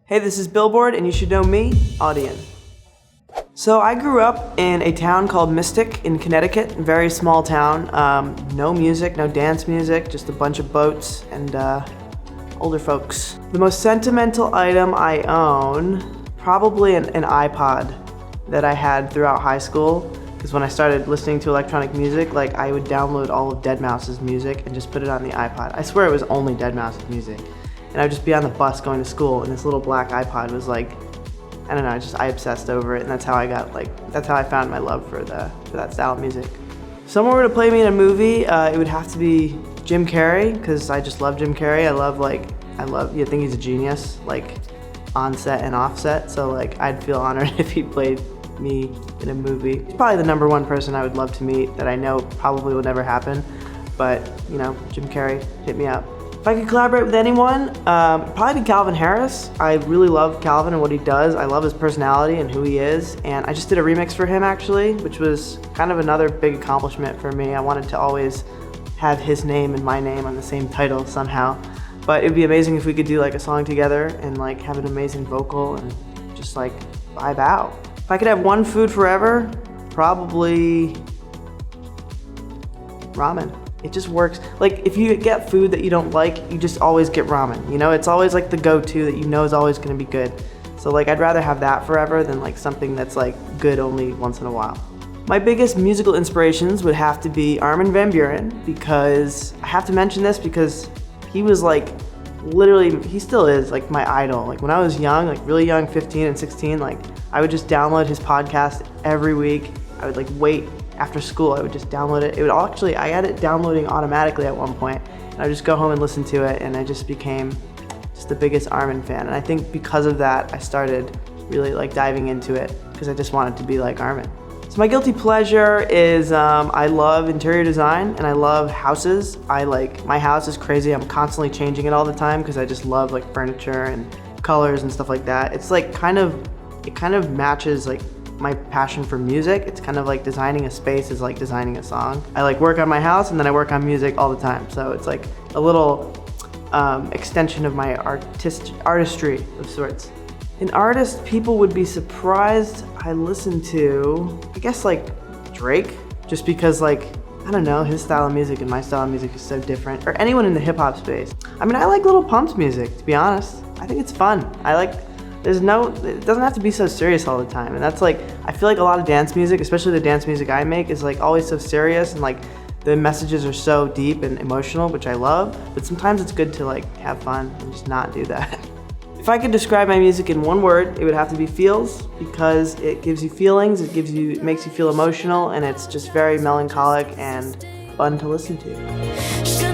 Hey, this is Billboard, and you should know me, Audien. So I grew up in a town called Mystic in Connecticut, a very small town. No music, no dance music, just a bunch of boats and older folks. The most sentimental item I own, probably an iPod that I had throughout high school. Because when I started listening to electronic music, I would download all of deadmau5's music and just put it on the iPod. I swear it was only deadmau5's music. And I would just be on the bus going to school, and this little black iPod was I don't know, I obsessed over it, and that's how I found my love for that style of music. If someone were to play me in a movie, it would have to be Jim Carrey, because I just love Jim Carrey. I think he's a genius, on set and off set, so I'd feel honored if he played me in a movie. He's probably the number one person I would love to meet that I know probably will never happen, but Jim Carrey, hit me up. If I could collaborate with anyone, probably be Calvin Harris. I really love Calvin and what he does. I love his personality and who he is, and I just did a remix for him actually, which was kind of another big accomplishment for me. I wanted to always have his name and my name on the same title somehow, but it'd be amazing if we could do a song together and have an amazing vocal and just vibe out. If I could have one food forever, probably ramen. It just works. If you get food that you don't like, you just always get ramen. It's always the go-to that is always gonna be good. So I'd rather have that forever than something that's good only once in a while. My biggest musical inspirations would have to be Armin van Buuren, because I have to mention this because he was literally, he still is my idol. When I was young, really young, 15 and 16, I would just download his podcast every week. I would wait after school, I would just download it. I had it downloading automatically at one point, and I would just go home and listen to it, and I just became the biggest Armin fan. And I think because of that, I started really diving into it, because I just wanted to be like Armin. So my guilty pleasure is I love interior design, and I love houses. My house is crazy. I'm constantly changing it all the time, because I just love furniture and colors and stuff like that. It's it kind of matches my passion for music. It's kind of designing a space is designing a song. I work on my house, and then I work on music all the time. So it's a little extension of my artistry of sorts. An artist people would be surprised I listen to, I guess Drake, just because I don't know, his style of music and my style of music is so different. Or anyone in the hip hop space. I like Lil Pump's music, to be honest. I think it's fun. It doesn't have to be so serious all the time. And that's I feel a lot of dance music, especially the dance music I make, is always so serious, and the messages are so deep and emotional, which I love. But sometimes it's good to have fun and just not do that. If I could describe my music in one word, it would have to be feels, because it gives you feelings, it makes you feel emotional, and it's just very melancholic and fun to listen to.